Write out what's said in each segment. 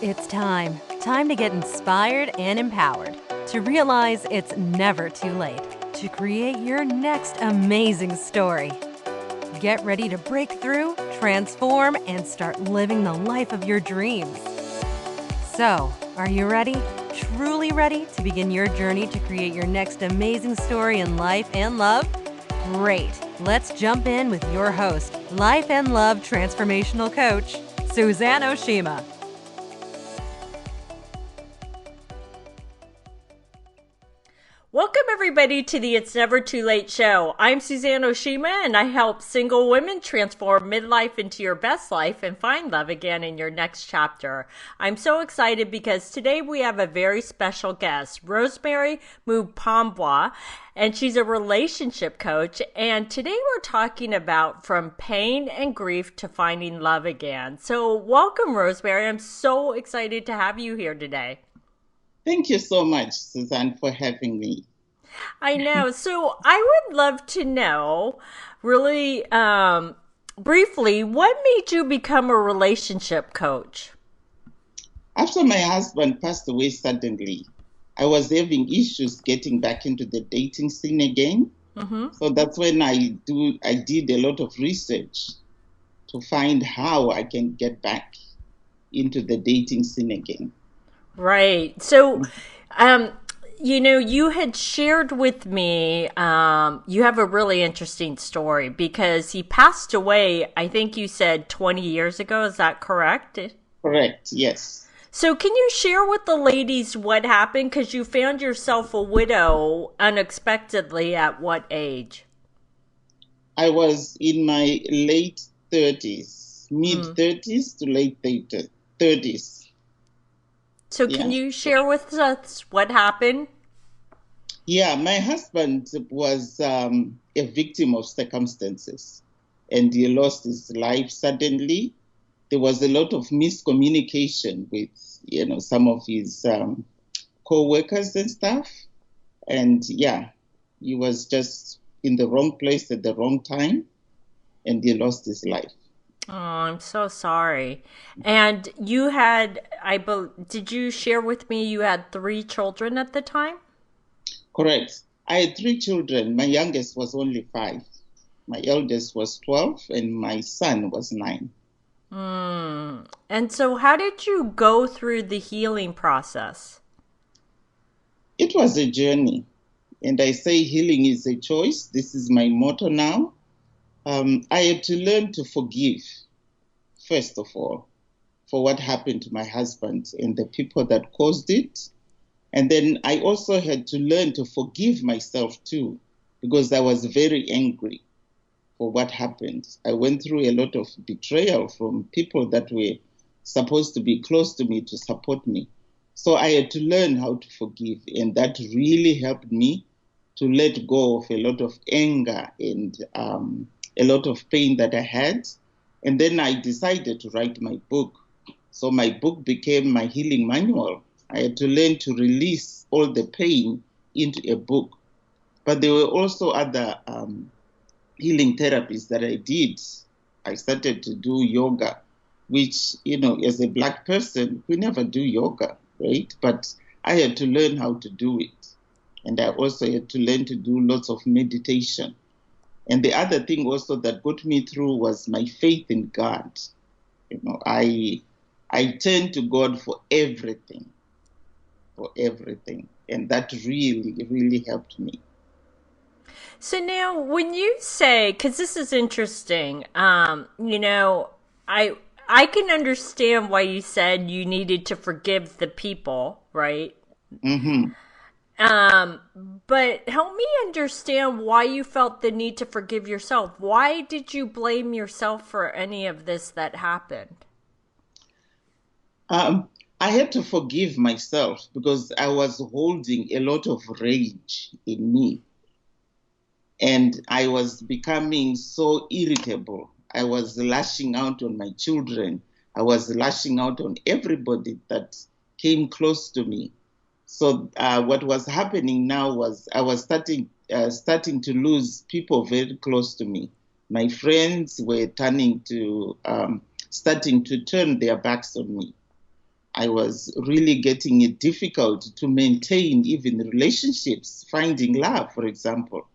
It's time. Time to get inspired and empowered. To realize it's never too late to create your next amazing story. Get ready to break through, transform, and start living the life of your dreams. So, are you ready? Truly ready to begin your journey to create your next amazing story in life and love? Great. Let's jump in with your host, Life and Love Transformational Coach, Suzanne Oshima. Welcome, everybody, to the It's Never Too Late show. I'm Suzanne Oshima, and I help single women transform midlife into your best life and find love again in your next chapter. I'm so excited because today we have a very special guest, Rosemary Mupambwa, and she's a relationship coach. And today we're talking about from pain and grief to finding love again. So welcome, Rosemary. I'm so excited to have you here today. Thank you so much, Suzanne, for having me. I know. So I would love to know, really briefly, what made you become a relationship coach? After my husband passed away suddenly, I was having issues getting back into the dating scene again. Mm-hmm. So that's when I did a lot of research to find how I can get back into the dating scene again. Right. So, you had shared with me, you have a really interesting story because he passed away, I think you said 20 years ago. Is that correct? Correct, yes. So can you share with the ladies what happened? Because you found yourself a widow unexpectedly at what age? I was in my late 30s, mid-30s to late 30s. So can you share with us what happened? Yeah, my husband was a victim of circumstances and he lost his life suddenly. There was a lot of miscommunication with, some of his co-workers and stuff. And yeah, he was just in the wrong place at the wrong time and he lost his life. Oh, I'm so sorry. And you had, did you share with me you had 3 children at the time? Correct. I had 3 children. My youngest was only 5. My eldest was 12 and my son was 9. And so how did you go through the healing process? It was a journey. And I say healing is a choice. This is my motto now. I had to learn to forgive, first of all, for what happened to my husband and the people that caused it. And then I also had to learn to forgive myself too, because I was very angry for what happened. I went through a lot of betrayal from people that were supposed to be close to me to support me. So I had to learn how to forgive, and that really helped me to let go of a lot of anger and a lot of pain that I had. And then I decided to write my book. So my book became my healing manual. I had to learn to release all the pain into a book. But there were also other healing therapies that I did. I started to do yoga, which, as a Black person, we never do yoga, right? But I had to learn how to do it. And I also had to learn to do lots of meditation. And the other thing also that got me through was my faith in God. I turned to God for everything. And that really, really helped me. So now when you say, because this is interesting, I can understand why you said you needed to forgive the people, right? Mm-hmm. But help me understand why you felt the need to forgive yourself. Why did you blame yourself for any of this that happened? I had to forgive myself because I was holding a lot of rage in me. And I was becoming so irritable. I was lashing out on my children. I was lashing out on everybody that came close to me. So what was happening now was I was starting to lose people very close to me. My friends were starting to turn their backs on me. I was really getting it difficult to maintain even relationships, finding love, for example,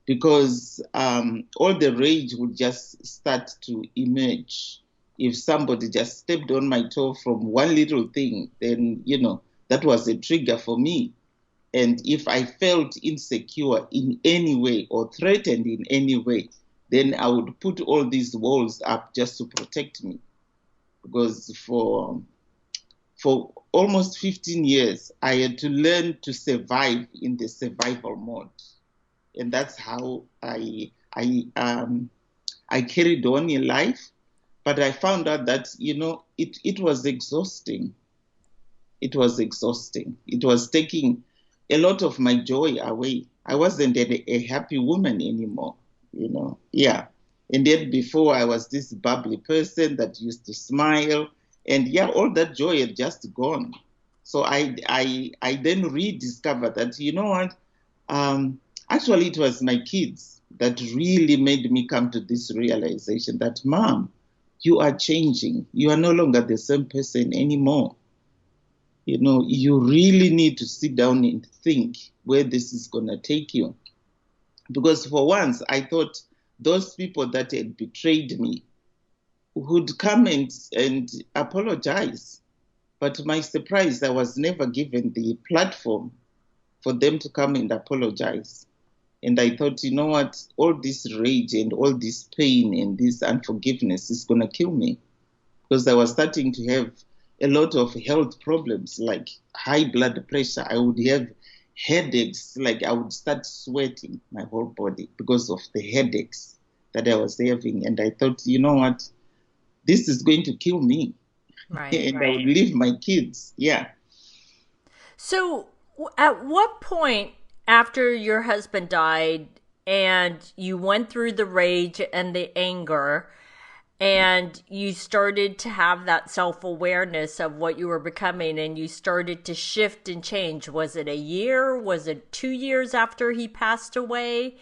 because all the rage would just start to emerge. If somebody just stepped on my toe from one little thing, then, that was a trigger for me. And if I felt insecure in any way or threatened in any way, then I would put all these walls up just to protect me. Because for almost 15 years, I had to learn to survive in the survival mode. And that's how I carried on in life. But I found out that, it was exhausting. It was exhausting. It was taking a lot of my joy away. I wasn't a happy woman anymore, Yeah. And yet before I was this bubbly person that used to smile. And all that joy had just gone. So I then rediscovered that, you know what? Actually, it was my kids that really made me come to this realization that, Mom, you are changing. You are no longer the same person anymore. You really need to sit down and think where this is going to take you. Because for once, I thought those people that had betrayed me would come and apologize. But to my surprise, I was never given the platform for them to come and apologize. And I thought, you know what, all this rage and all this pain and this unforgiveness is going to kill me. Because I was starting to have a lot of health problems, like high blood pressure. I would have headaches, like I would start sweating my whole body because of the headaches that I was having. And I thought, you know what, this is going to kill me. Right, and right. I would leave my kids. Yeah. So at what point after your husband died and you went through the rage and the anger and you started to have that self-awareness of what you were becoming and you started to shift and change? Was it a year? Was it 2 years after he passed away?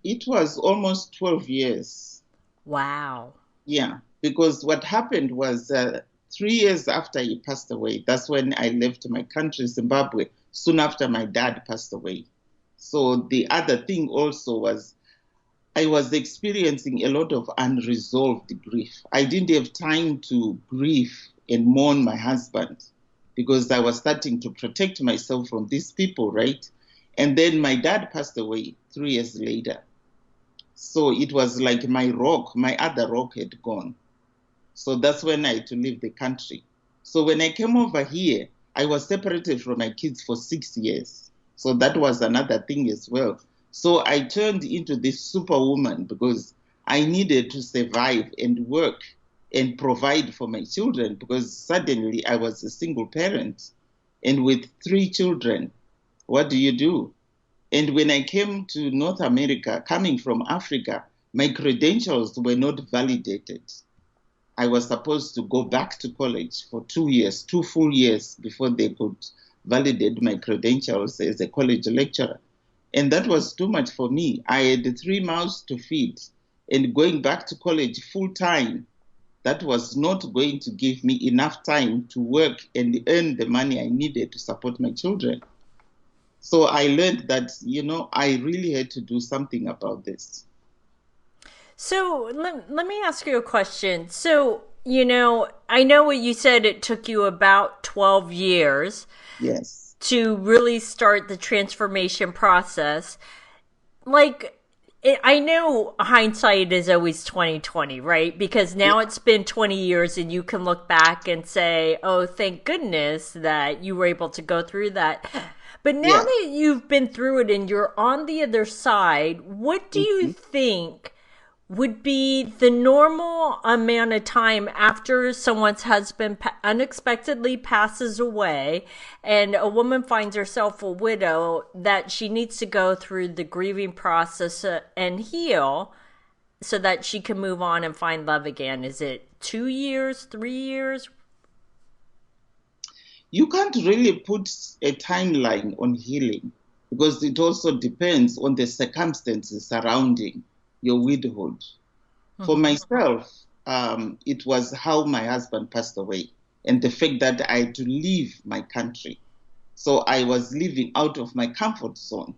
It was almost 12 years. Wow. Yeah, because what happened was 3 years after he passed away, that's when I left my country, Zimbabwe, soon after my dad passed away. So the other thing also was I was experiencing a lot of unresolved grief. I didn't have time to grieve and mourn my husband because I was starting to protect myself from these people, right? And then my dad passed away 3 years later. So it was like my other rock had gone. So that's when I had to leave the country. So when I came over here, I was separated from my kids for 6 years. So that was another thing as well. So I turned into this superwoman because I needed to survive and work and provide for my children because suddenly I was a single parent. And with 3 children, what do you do? And when I came to North America, coming from Africa, my credentials were not validated. I was supposed to go back to college for 2 years, 2 full years before they could validate my credentials as a college lecturer. And that was too much for me. I had 3 mouths to feed, and going back to college full time, that was not going to give me enough time to work and earn the money I needed to support my children. So I learned that, I really had to do something about this. So let me ask you a question. So, I know what you said, it took you about 12 years. Yes. To really start the transformation process. I know hindsight is always 20/20, right? Because now it's been 20 years and you can look back and say, oh, thank goodness that you were able to go through that. But now that you've been through it and you're on the other side, what do you think would be the normal amount of time after someone's husband unexpectedly passes away and a woman finds herself a widow that she needs to go through the grieving process and heal so that she can move on and find love again? Is it 2 years, 3 years? You can't really put a timeline on healing because it also depends on the circumstances surrounding your widowhood. For myself, it was how my husband passed away. and the fact that I had to leave my country. So I was living out of my comfort zone.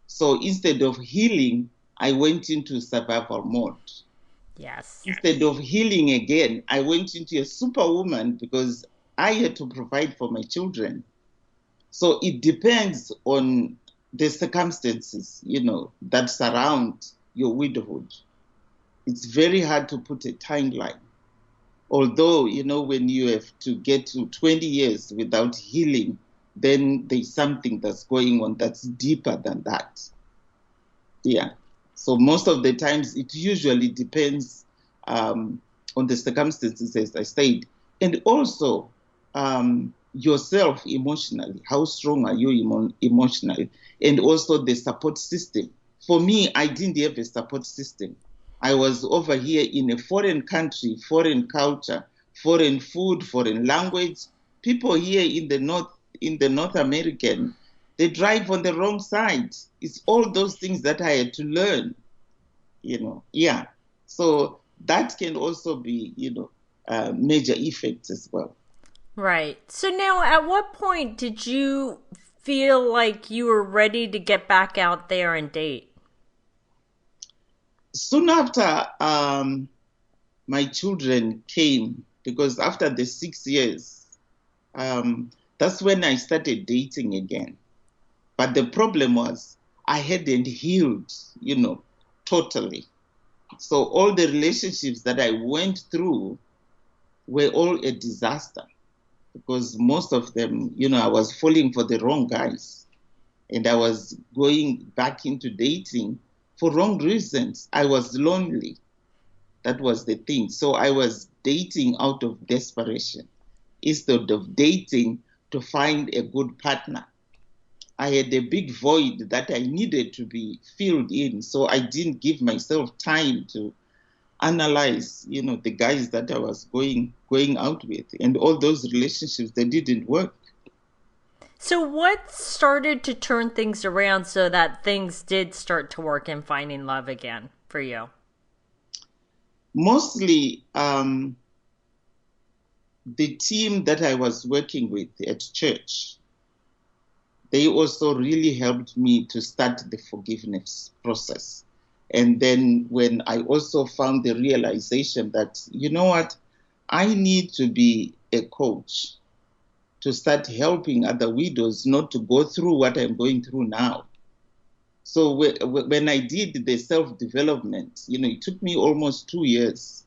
So instead of healing, I went into survival mode. Yes. Instead of healing again, I went into a superwoman because I had to provide for my children. So it depends on the circumstances, that surround your widowhood. It's very hard to put a timeline. Although, when you have to get to 20 years without healing, then there's something that's going on that's deeper than that. Yeah. So most of the times it usually depends on the circumstances, as I said, and also yourself emotionally. How strong are you emotionally? And also the support system. For me, I didn't have a support system. I was over here in a foreign country, foreign culture, foreign food, foreign language. People here in the North American, they drive on the wrong side. It's all those things that I had to learn, Yeah. So that can also be, major effects as well. Right. So now, at what point did you feel like you were ready to get back out there and date? Soon after my children came, because after the 6 years, that's when I started dating again. But the problem was I hadn't healed, totally. So all the relationships that I went through were all a disaster because most of them, I was falling for the wrong guys and I was going back into dating for wrong reasons. I was lonely. That was the thing. So I was dating out of desperation instead of dating to find a good partner. I had a big void that I needed to be filled in. So I didn't give myself time to analyze, the guys that I was going out with. And all those relationships, they didn't work. So what started to turn things around so that things did start to work in finding love again for you? Mostly the team that I was working with at church, they also really helped me to start the forgiveness process. And then when I also found the realization that, I need to be a coach to start helping other widows not to go through what I'm going through now. So when I did the self-development, it took me almost 2 years.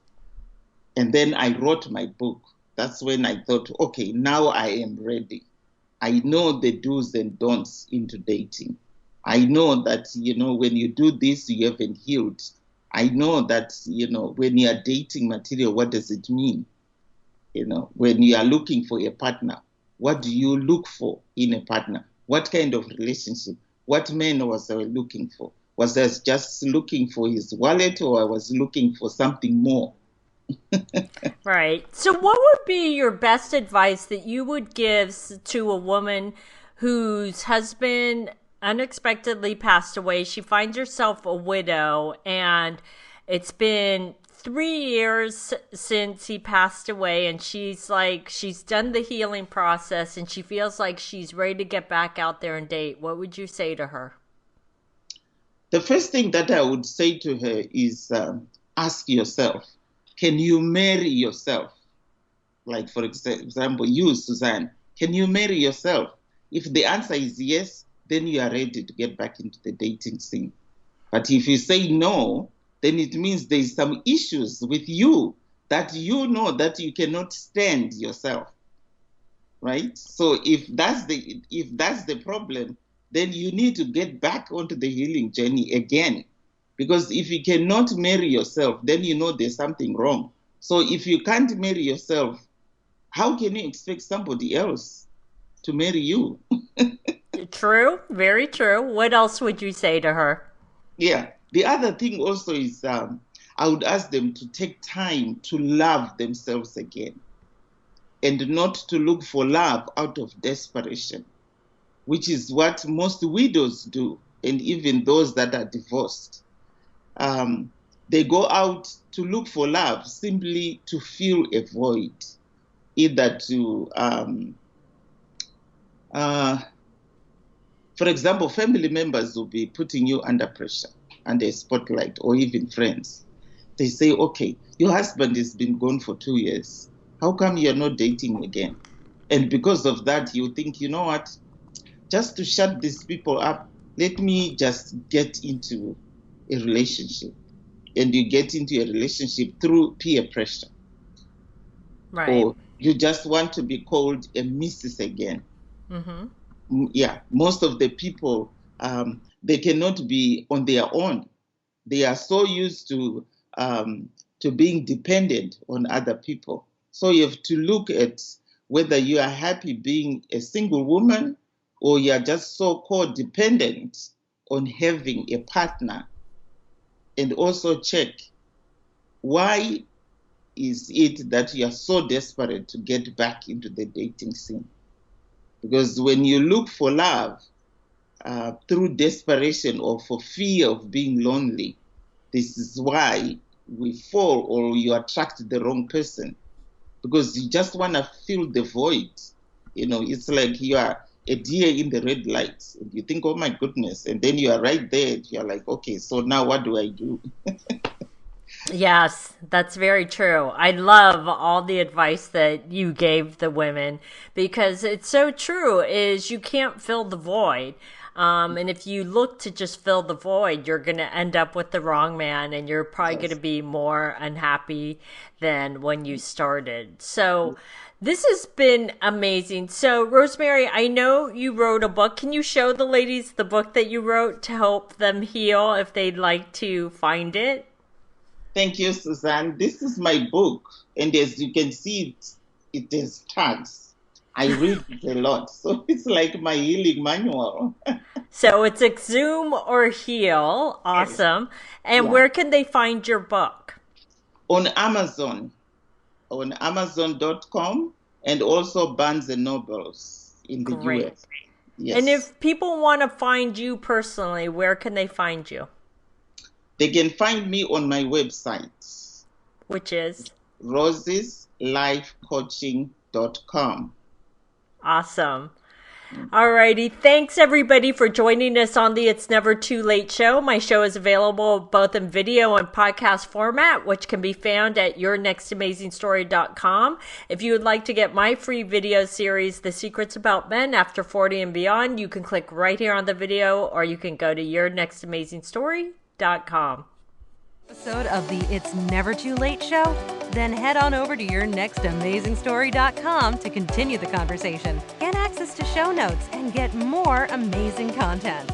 And then I wrote my book. That's when I thought, okay, now I am ready. I know the do's and don'ts into dating. I know that, when you do this, you haven't healed. I know that, when you are dating material, what does it mean? When you are looking for a partner, what do you look for in a partner? What kind of relationship? What man was I looking for? Was I just looking for his wallet or I was looking for something more? Right. So what would be your best advice that you would give to a woman whose husband unexpectedly passed away? She finds herself a widow and it's been 3 years since he passed away and she's done the healing process and she feels like she's ready to get back out there and date. What would you say to her? The first thing that I would say to her is ask yourself, can you marry yourself? Like, for example, you, Suzanne, can you marry yourself? If the answer is yes, then you are ready to get back into the dating scene. But if you say no, then it means there's some issues with you that you know that you cannot stand yourself, right? So if that's the problem, then you need to get back onto the healing journey again. Because if you cannot marry yourself, then there's something wrong. So if you can't marry yourself, how can you expect somebody else to marry you? True, very true. What else would you say to her? Yeah. The other thing also is I would ask them to take time to love themselves again and not to look for love out of desperation, which is what most widows do, and even those that are divorced. They go out to look for love simply to fill a void. either to, for example, family members will be putting you under pressure, under a spotlight, or even friends. They say, okay, your husband has been gone for 2 years. How come you're not dating again? And because of that, you think, you know what, just to shut these people up, let me just get into a relationship. And you get into a relationship through peer pressure. Right. Or you just want to be called a Mrs. again. Mm-hmm. Yeah, most of the people, they cannot be on their own. They are so used to being dependent on other people. So you have to look at whether you are happy being a single woman, or you are just so-called dependent on having a partner. And also check, why is it that you are so desperate to get back into the dating scene? Because when you look for love through desperation or for fear of being lonely, this is why we fall, or you attract the wrong person, because you just want to fill the void. You know, it's like you are a deer in the red lights, and you think, oh my goodness, and then you are right there, and you're like, okay, so now what do I do? Yes, that's very true. I love all the advice that you gave the women, because it's so true, is you can't fill the void. And if you look to just fill the void, you're going to end up with the wrong man, and you're probably going to be more unhappy than when you started. So this has been amazing. So Rosemary, I know you wrote a book. Can you show the ladies the book that you wrote to help them heal if they'd like to find it? Thank you, Suzanne. This is my book, and as you can see, it has tags. I read it a lot, so it's like my healing manual. So it's Exhume or Heal. Awesome. And Yeah. where can they find your book? On Amazon, on Amazon.com, and also Barnes and Nobles in the Great. US. Yes. And if people want to find you personally, where can they find you? They can find me on my website, Which is? rosislifecoaching.com. Awesome. Alrighty. Thanks everybody for joining us on the It's Never Too Late show. My show is available both in video and podcast format, which can be found at yournextamazingstory.com. If you would like to get my free video series, The Secrets About Men After 40 and Beyond, you can click right here on the video, or you can go to yournextamazingstory.com. Episode of the It's Never Too Late show? Then head on over to yournextamazingstory.com to continue the conversation, get access to show notes, and get more amazing content.